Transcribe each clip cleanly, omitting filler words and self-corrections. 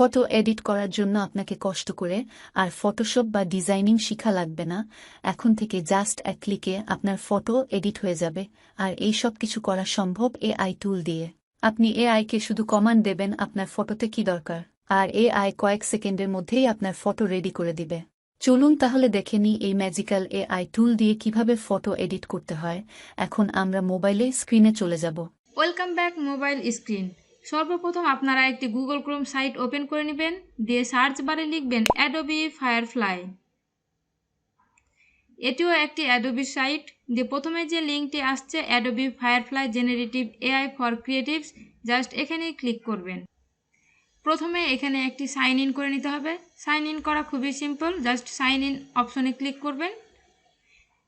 Photo edit করার জন্য আপনাকে কষ্ট করে আর ফটোশপ বা ডিজাইনিং শিখা লাগবে না। এখন থেকে জাস্ট এক ক্লিকে আপনার ফটো এডিট হয়ে যাবে, আর এই সব কিছু করা সম্ভব এআই টুল দিয়ে। আপনি এআইকে শুধু কমান্ড দেবেন আপনার ফটোতে কি দরকার, আর এআই কয়েক সেকেন্ডের মধ্যেই আপনার ফটো রেডি করে দিবে। চলুন তাহলে দেখে নিই এই ম্যাজিক্যাল এআই টুল দিয়ে কিভাবে ফটো এডিট করতে হয়। এখন আমরা মোবাইলে স্ক্রিনে চলে যাব। Welcome back mobile screen. সর্বপ্রথম আপনারা একটি গুগল ক্রোম সাইট ওপেন করে নেবেন, দিয়ে সার্চ বারে লিখবেন অ্যাডোবি ফায়ারফ্লাই। এটিও একটি অ্যাডোবি সাইট। দিয়ে প্রথমে যে লিঙ্কটি আসছে Adobe firefly generative AI for creatives, just এখানেই ক্লিক করবেন। প্রথমে এখানে একটি সাইন ইন করে নিতে হবে। সাইন ইন করা খুবই সিম্পল, জাস্ট সাইন ইন অপশনে ক্লিক করবেন।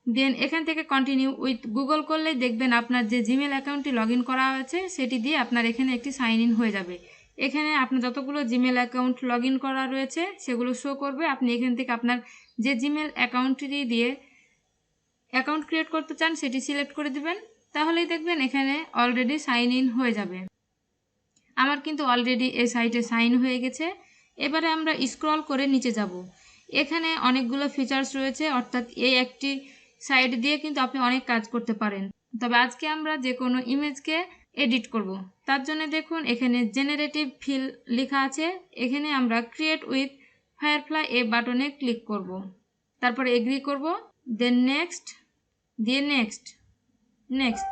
দেন এখান থেকে কন্টিনিউ উইথ গুগল করলেই দেখবেন আপনার যে জিমেল অ্যাকাউন্টটি লগ ইন করা হয়েছে সেটি দিয়ে আপনার এখানে একটি সাইন ইন হয়ে যাবে। এখানে আপনার যতগুলো জিমেল অ্যাকাউন্ট লগ ইন করা রয়েছে সেগুলো শো করবে। আপনি এখান থেকে আপনার যে জিমেল অ্যাকাউন্টটি দিয়ে অ্যাকাউন্ট ক্রিয়েট করতে চান সেটি সিলেক্ট করে দিবেন, তাহলেই দেখবেন এখানে অলরেডি সাইন ইন হয়ে যাবে। আমার কিন্তু অলরেডি এই সাইটে সাইন হয়ে গেছে। এবারে আমরা স্ক্রল করে নিচে যাব। এখানে অনেকগুলো ফিচার্স রয়েছে, অর্থাৎ এই একটি সাইট দিয়ে কিন্তু আপনি অনেক কাজ করতে পারেন। তবে আজকে আমরা যে কোনো ইমেজকে এডিট করব, তার জন্য দেখুন এখানে জেনারেটিভ ফিল লেখা আছে। এখানে আমরা ক্রিয়েট উইথ ফায়ারফ্লাই এই বাটনে ক্লিক করব, তারপরে এগ্রি করব, দেন নেক্সট, দিয়ে নেক্সট, নেক্সট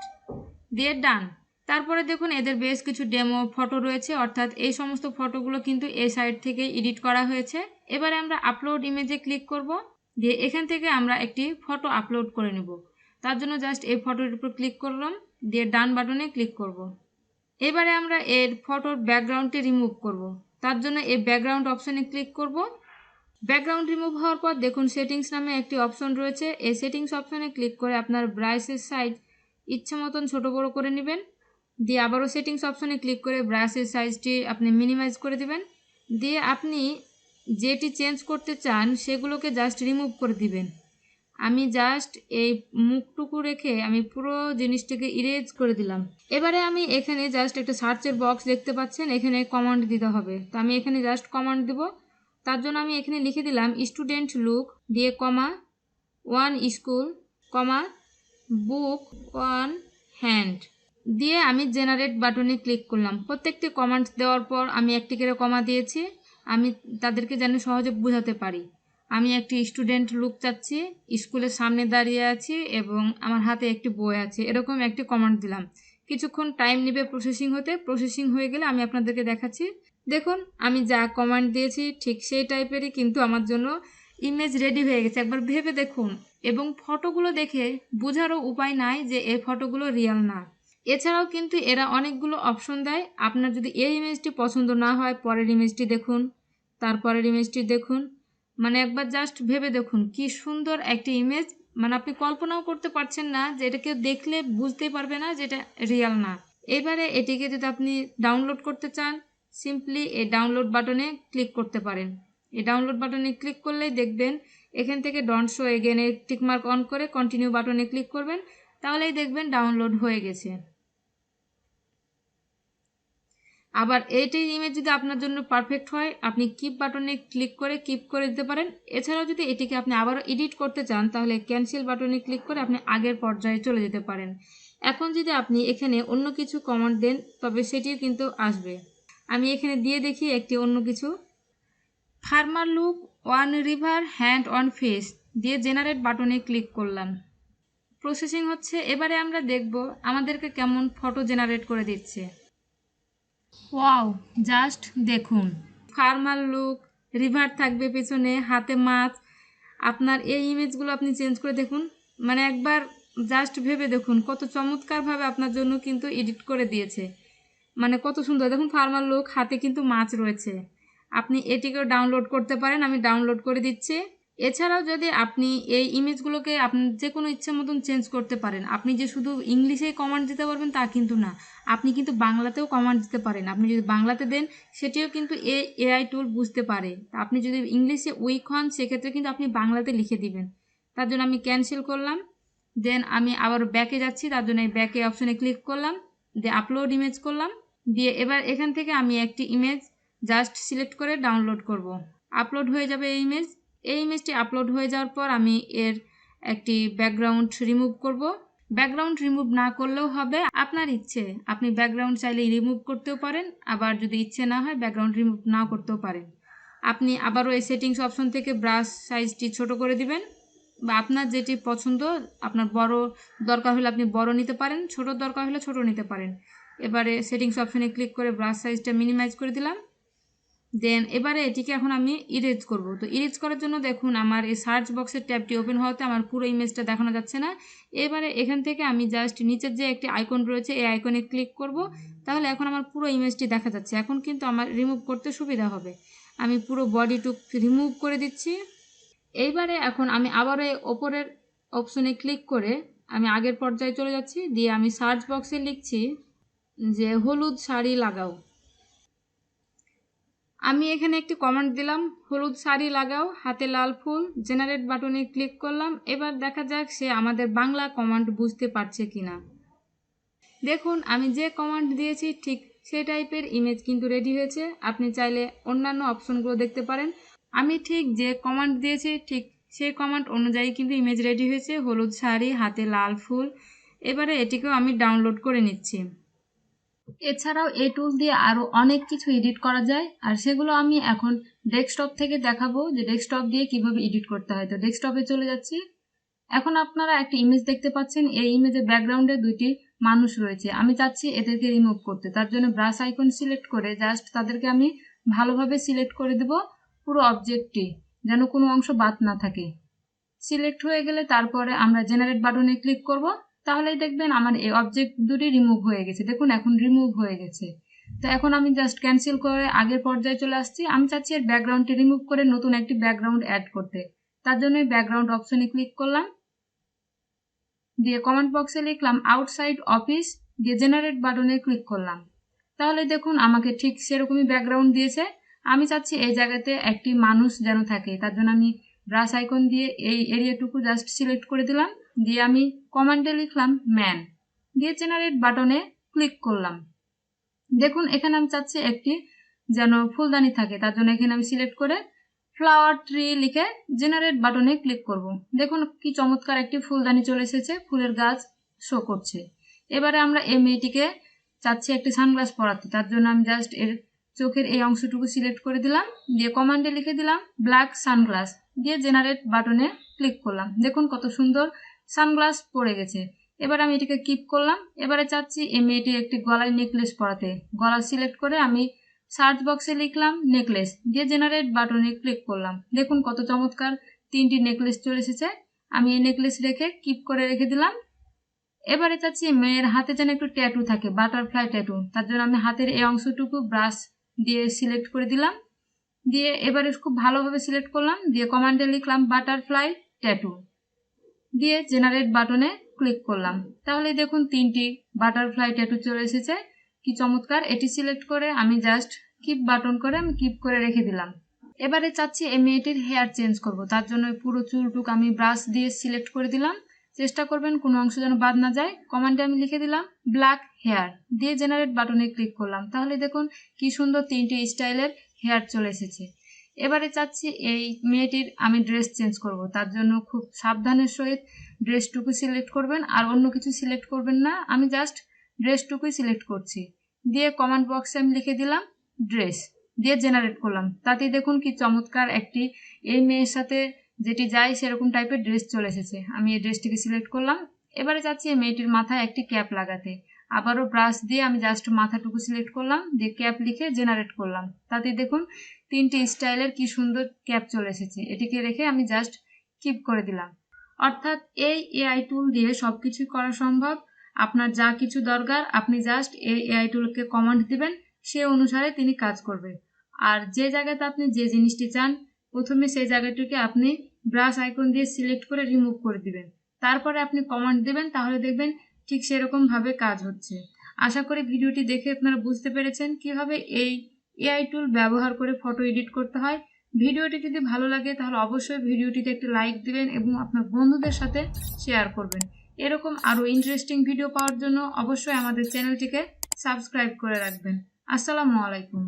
দিয়ে ডান। তারপরে দেখুন এদের বেশ কিছু ডেমো ফটো রয়েছে, অর্থাৎ এই সমস্ত ফটোগুলো কিন্তু এই সাইট থেকে এডিট করা হয়েছে। এবারে আমরা আপলোড ইমেজে ক্লিক করব, দিয়ে এখান থেকে আমরা একটি ফটো আপলোড করে নেব। তার জন্য জাস্ট এই ফটোর উপর ক্লিক করলাম, দিয়ে ডান বাটনে ক্লিক করব। এবারে আমরা এর ফটোর ব্যাকগ্রাউন্ডটি রিমুভ করব, তার জন্য এই ব্যাকগ্রাউন্ড অপশনে ক্লিক করব। ব্যাকগ্রাউন্ড রিমুভ হওয়ার পর দেখুন সেটিংস নামে একটি অপশন রয়েছে। এই সেটিংস অপশনে ক্লিক করে আপনার ব্রাশের সাইজ ইচ্ছে মতন ছোটো বড়ো করে নেবেন, দিয়ে আবারও সেটিংস অপশনে ক্লিক করে ব্রাশের সাইজটি আপনি মিনিমাইজ করে দিবেন। দিয়ে আপনি যেটি চেঞ্জ করতে চান সেগুলোকে জাস্ট রিমুভ করে দিবেন। আমি জাস্ট এই মুখটুকু রেখে আমি পুরো জিনিসটিকে ইরেজ করে দিলাম। এবারে আমি এখানে জাস্ট একটা সার্চের বক্স দেখতে পাচ্ছেন, এখানে কমান্ড দিতে হবে। তো আমি এখানে জাস্ট কমান্ড দেব। তার জন্য আমি এখানে লিখে দিলাম স্টুডেন্ট লুক, দিয়ে কমা 1 স্কুল, কমা বুক 1 হ্যান্ড, দিয়ে আমি জেনারেট বাটনে ক্লিক করলাম। প্রত্যেকটি কমান্ড দেওয়ার পর আমি একটি করে কমা দিয়েছি, আমি তাদেরকে যেন সহজে বোঝাতে পারি। আমি একটি স্টুডেন্ট লুক চাচ্ছি, স্কুলের সামনে দাঁড়িয়ে আছি এবং আমার হাতে একটি বই আছে, এরকম একটি কমান্ড দিলাম। কিছুক্ষণ টাইম নেবে প্রসেসিং হতে। প্রসেসিং হয়ে গেলে আমি আপনাদেরকে দেখাচ্ছি। দেখুন আমি যা কমান্ড দিয়েছি ঠিক সেই টাইপেরই কিন্তু আমার জন্য ইমেজ রেডি হয়ে গেছে। একবার ভেবে দেখুন, এবং ফটোগুলো দেখে বোঝারও উপায় নাই যে এই ফটোগুলো রিয়েল না। এছাড়াও কিন্তু এরা অনেকগুলো অপশন দেয়। আপনার যদি এই ইমেজটি পছন্দ না হয় পরের ইমেজটি দেখুন, তারপরের ইমেজটি দেখুন, মানে একবার জাস্ট ভেবে দেখুন কি সুন্দর একটি ইমেজ। মানে আপনি কল্পনাও করতে পারছেন না যে এটা কেউ দেখলে বুঝতেই পারবে না যে এটা রিয়েল না। এবারে এটিকে যদি আপনি ডাউনলোড করতে চান, সিম্পলি এই ডাউনলোড বাটনে ক্লিক করতে পারেন। এই ডাউনলোড বাটনে ক্লিক করলেই দেখবেন এখান থেকে ডন্ট শো এগেন এর টিকমার্ক অন করে কন্টিনিউ বাটনে ক্লিক করবেন, তাহলেই দেখবেন ডাউনলোড হয়ে গেছে। আবার এইটি ইমেজ যদি আপনার জন্য পারফেক্ট হয় আপনি কিপ বাটনে ক্লিক করে কিপ করে দিতে পারেন। এছাড়াও যদি এটিকে আপনি আবারও এডিট করতে চান তাহলে ক্যান্সেল বাটনে ক্লিক করে আপনি আগের পর্যায়ে চলে যেতে পারেন। এখন যদি আপনি এখানে অন্য কিছু কমান্ড দেন তবে সেটিও কিন্তু আসবে। আমি এখানে দিয়ে দেখি একটি অন্য কিছু, farmer look 1 river hand on face, দিয়ে জেনারেট বাটনে ক্লিক করলাম। প্রসেসিং হচ্ছে। এবারে আমরা দেখব আমাদেরকে কেমন ফটো জেনারেট করে দিচ্ছে। ওয়াও, জাস্ট দেখুন ফার্মার লুক, রিভার থাকবে পেছনে, হাতে মাছ। আপনার এই ইমেজগুলো আপনি চেঞ্জ করে দেখুন, মানে একবার জাস্ট ভেবে দেখুন কত চমৎকারভাবে আপনার জন্য কিন্তু এডিট করে দিয়েছে। মানে কত সুন্দর দেখুন, ফার্মার লুক, হাতে কিন্তু মাছ রয়েছে। আপনি এটিকেও ডাউনলোড করতে পারেন, আমি ডাউনলোড করে দিচ্ছি। এছাড়াও যদি আপনি এই ইমেজগুলোকে আপনি যে কোনো ইচ্ছা মতন চেঞ্জ করতে পারেন। আপনি যে শুধু ইংলিশেই কমান্ড দিতে পারবেন তা কিন্তু না, আপনি কিন্তু বাংলাতেও কমান্ড দিতে পারেন। আপনি যদি বাংলাতে দেন সেটিও কিন্তু এআই টুল বুঝতে পারে। আপনি যদি ইংলিশে উইক হন সেক্ষেত্রে কিন্তু আপনি বাংলাতে লিখে দিবেন। তার জন্য আমি ক্যান্সেল করলাম। দেন আমি আবার ব্যাকে যাচ্ছি, তার জন্য এই ব্যাকে অপশনে ক্লিক করলাম, দিয়ে আপলোড ইমেজ করলাম। দিয়ে এবার এখান থেকে আমি একটি ইমেজ জাস্ট সিলেক্ট করে ডাউনলোড করব। আপলোড হয়ে যাবে এই ইমেজটি আপলোড হয়ে যাওয়ার পর আমি এর একটি ব্যাকগ্রাউন্ড রিমুভ করব। ব্যাকগ্রাউন্ড রিমুভ না করলেও হবে, আপনার ইচ্ছে। আপনি ব্যাকগ্রাউন্ড চাইলে রিমুভ করতেও পারেন, আবার যদি ইচ্ছে না হয় ব্যাকগ্রাউন্ড রিমুভ না করতেও পারেন। আপনি আবারও এই সেটিংস অপশন থেকে ব্রাশ সাইজটি ছোট করে দিবেন, বা আপনার যেটি পছন্দ, আপনার বড় দরকার হলে আপনি বড় নিতে পারেন, ছোট দরকার হলে ছোট নিতে পারেন। এবারে সেটিংস অপশনে ক্লিক করে ব্রাশ সাইজটা মিনিমাইজ করে দিলাম। দেন এবারে এটিকে এখন আমি ইরেজ করব। তো ইরেজ করার জন্য দেখুন আমার এই সার্চ বক্সের ট্যাবটি ওপেন হওয়াতে আমার পুরো ইমেজটা দেখানো যাচ্ছে না। এবারে এখান থেকে আমি জাস্ট নিচের যে একটি আইকন রয়েছে এই আইকনে ক্লিক করব, তাহলে এখন আমার পুরো ইমেজটি দেখা যাচ্ছে। এখন কিন্তু আমার রিমুভ করতে সুবিধা হবে। আমি পুরো বডিটুক রিমুভ করে দিচ্ছি। এইবারে এখন আমি আবার এই ওপরের অপশনে ক্লিক করে আমি আগের পর্যায়ে চলে যাচ্ছি, দিয়ে আমি সার্চ বক্সে লিখছি যে হলুদ শাড়ি লাগাও। আমি এখানে একটি কমেন্ট দিলাম, হলুদ শাড়ি লাগাও, হাতে লাল ফুল। জেনারেট বাটনে ক্লিক করলাম। এবার দেখা যাক সে আমাদের বাংলা কমান্ড বুঝতে পারছে কিনা। দেখুন আমি যে কমান্ড দিয়েছি ঠিক সেই টাইপের ইমেজ কিন্তু রেডি হয়েছে। আপনি চাইলে অন্যান্য অপশনগুলো দেখতে পারেন। আমি ঠিক যে কমান্ড দিয়েছি ঠিক সেই কমান্ড অনুযায়ী কিন্তু ইমেজ রেডি হয়েছে, হলুদ শাড়ি, হাতে লাল ফুল। এবারে এটিকেও আমি ডাউনলোড করে নিচ্ছি। এছাড়াও এই টুল দিয়ে আরও অনেক কিছু এডিট করা যায়, আর সেগুলো আমি এখন ডেস্কটপ থেকে দেখাবো যে ডেস্কটপ দিয়ে কিভাবে এডিট করতে হয়। তো ডেস্কটপে চলে যাচ্ছি। এখন আপনারা একটা ইমেজ দেখতে পাচ্ছেন, এই ইমেজের ব্যাকগ্রাউন্ডে দুইটি মানুষ রয়েছে। আমি চাচ্ছি এদেরকে রিমুভ করতে, তার জন্য ব্রাশ আইকন সিলেক্ট করে জাস্ট তাদেরকে আমি ভালোভাবে সিলেক্ট করে দেব, পুরো অবজেক্টটি যেন কোনো অংশ বাদ না থাকে। সিলেক্ট হয়ে গেলে তারপরে আমরা জেনারেট বাটনে ক্লিক করব, তাহলেই দেখবেন আমার এই অবজেক্ট দুটি রিমুভ হয়ে গেছে। দেখুন এখন রিমুভ হয়ে গেছে। তো এখন আমি জাস্ট ক্যান্সেল করে আগের পর্যায়ে চলে আসছি। আমি চাচ্ছি এর ব্যাকগ্রাউন্ডটি রিমুভ করে নতুন একটি ব্যাকগ্রাউন্ড অ্যাড করতে, তার জন্য ব্যাকগ্রাউন্ড অপশনে ক্লিক করলাম, দিয়ে কমেন্ট বক্সে লিখলাম আউটসাইড অফিস, দিয়ে জেনারেট বাটনে ক্লিক করলাম। তাহলে দেখুন আমাকে ঠিক সেরকমই ব্যাকগ্রাউন্ড দিয়েছে। আমি চাচ্ছি এই জায়গাতে একটি মানুষ যেন থাকে, তার জন্য আমি ব্রাশ আইকন দিয়ে এই এরিয়াটুকু জাস্ট সিলেক্ট করে দিলাম, দিয়ে আমি কমান্ডে লিখলাম ম্যান, দিয়ে জেনারেট বাটনে ক্লিক করলাম। দেখুন এখানে আমি চাচ্ছি একটি যেন ফুলদানি থাকে, তার জন্য এখানে আমি সিলেক্ট করে ফ্লাওয়ার ট্রি লিখে জেনারেট বাটনে ক্লিক করব। দেখুন কি চমৎকার একটি ফুলদানি চলে এসেছে, ফুলের গাছ শো করছে। এবারে আমরা এই মেয়েটিকে চাচ্ছি একটি সানগ্লাস পরাতে, তার জন্য আমি জাস্ট এর চোখের এই অংশটুকু সিলেক্ট করে দিলাম, দিয়ে কমান্ডে লিখে দিলাম ব্ল্যাক সানগ্লাস, দিয়ে জেনারেট বাটনে ক্লিক করলাম। দেখুন কত সুন্দর সানগ্লাস পড়ে গেছে। এবার আমি এটিকে কিপ করলাম। এবারে চাচ্ছি এই মেয়েটির একটি গলায় নেকলেস পরাতে, গলা সিলেক্ট করে আমি সার্চ বক্সে লিখলাম নেকলেস, দিয়ে জেনারেট বাটনে ক্লিক করলাম। দেখুন কত চমৎকার তিনটি নেকলেস চলে এসেছে। আমি এই নেকলেস রেখে কিপ করে রেখে দিলাম। এবারে চাচ্ছি মেয়ের হাতে যেন একটু ট্যাটু থাকে, বাটারফ্লাই ট্যাটু, তার জন্য আমি হাতের এই অংশটুকু ব্রাশ দিয়ে সিলেক্ট করে দিলাম, দিয়ে এবারে খুব ভালোভাবে সিলেক্ট করলাম, দিয়ে কমান্ডে লিখলাম বাটারফ্লাই ট্যাটু, দিয়ে জেনারেট বাটনে ক্লিক করলাম। তাহলে দেখুন তিনটি বাটারফ্লাই ট্যাটু চলে এসেছে, কি চমৎকার। এটি সিলেক্ট করে আমি জাস্ট কিপ বাটন করে আমি কিপ করে রেখে দিলাম। এবারে চাচ্ছি এই মেয়েটির হেয়ার চেঞ্জ করব, তার জন্য পুরো চুলটুক আমি ব্রাশ দিয়ে সিলেক্ট করে দিলাম। চেষ্টা করবেন কোনো অংশ যেন বাদ না যায়। কমান্ডে আমি লিখে দিলাম ব্ল্যাক হেয়ার, দিয়ে জেনারেট বাটনে ক্লিক করলাম। তাহলে দেখুন কি সুন্দর তিনটি স্টাইলের হেয়ার চলে এসেছে। এবারে চাচ্ছি এই মেয়েটির আমি ড্রেস চেঞ্জ করব, তার জন্য খুব সাবধানের সহিত ড্রেসটুকু সিলেক্ট করবেন, আর অন্য কিছু সিলেক্ট করবেন না। আমি জাস্ট ড্রেসটুকুই সিলেক্ট করছি, দিয়ে কমান্ড বক্সে আমি লিখে দিলাম ড্রেস, দিয়ে জেনারেট করলাম। তাতেই দেখুন কি চমৎকার একটি এই মেয়ের সাথে যেটি যায় সেরকম টাইপের ড্রেস চলে এসেছে। আমি এই ড্রেসটিকে সিলেক্ট করলাম। এবারে চাচ্ছি এই মেয়েটির মাথায় একটি ক্যাপ লাগাতে, আবারও ব্রাশ দিয়ে আমি জাস্ট মাথাটুকু সিলেক্ট করলাম, দিয়ে ক্যাপ লিখে জেনারেট করলাম। তাতেই দেখুন তিনটি স্টাইলের কি সুন্দর ক্যাপ চলে এসেছে। এটিকে রেখে আমি জাস্ট কিপ করে দিলাম। অর্থাৎ এই এআই টুল দিয়ে সবকিছু করা সম্ভব। আপনার যা কিছু দরকার আপনি জাস্ট এই এআই টুলকে কমান্ড দিবেন, সে অনুসারে তিনি কাজ করবে। আর যে জায়গাতে আপনি যে জিনিসটি চান প্রথমে সেই জায়গাটিকে আপনি ব্রাশ আইকন দিয়ে সিলেক্ট করে রিমুভ করে দিবেন, তারপরে আপনি কমান্ড দিবেন, তাহলে দেখবেন ঠিক সেরকম ভাবে কাজ হচ্ছে। আশা করি ভিডিওটি দেখে আপনারা বুঝতে পেরেছেন কিভাবে এই এআই টুল ব্যবহার করে ফটো এডিট করতে হয়। ভিডিওটি যদি ভালো লাগে তাহলে অবশ্যই ভিডিওটিতে একটি লাইক দিবেন এবং আপনার বন্ধুদের সাথে শেয়ার করবেন। এরকম আরও ইন্টারেস্টিং ভিডিও পাওয়ার জন্য অবশ্যই আমাদের চ্যানেলটিকে সাবস্ক্রাইব করে রাখবেন। আসসালামু আলাইকুম।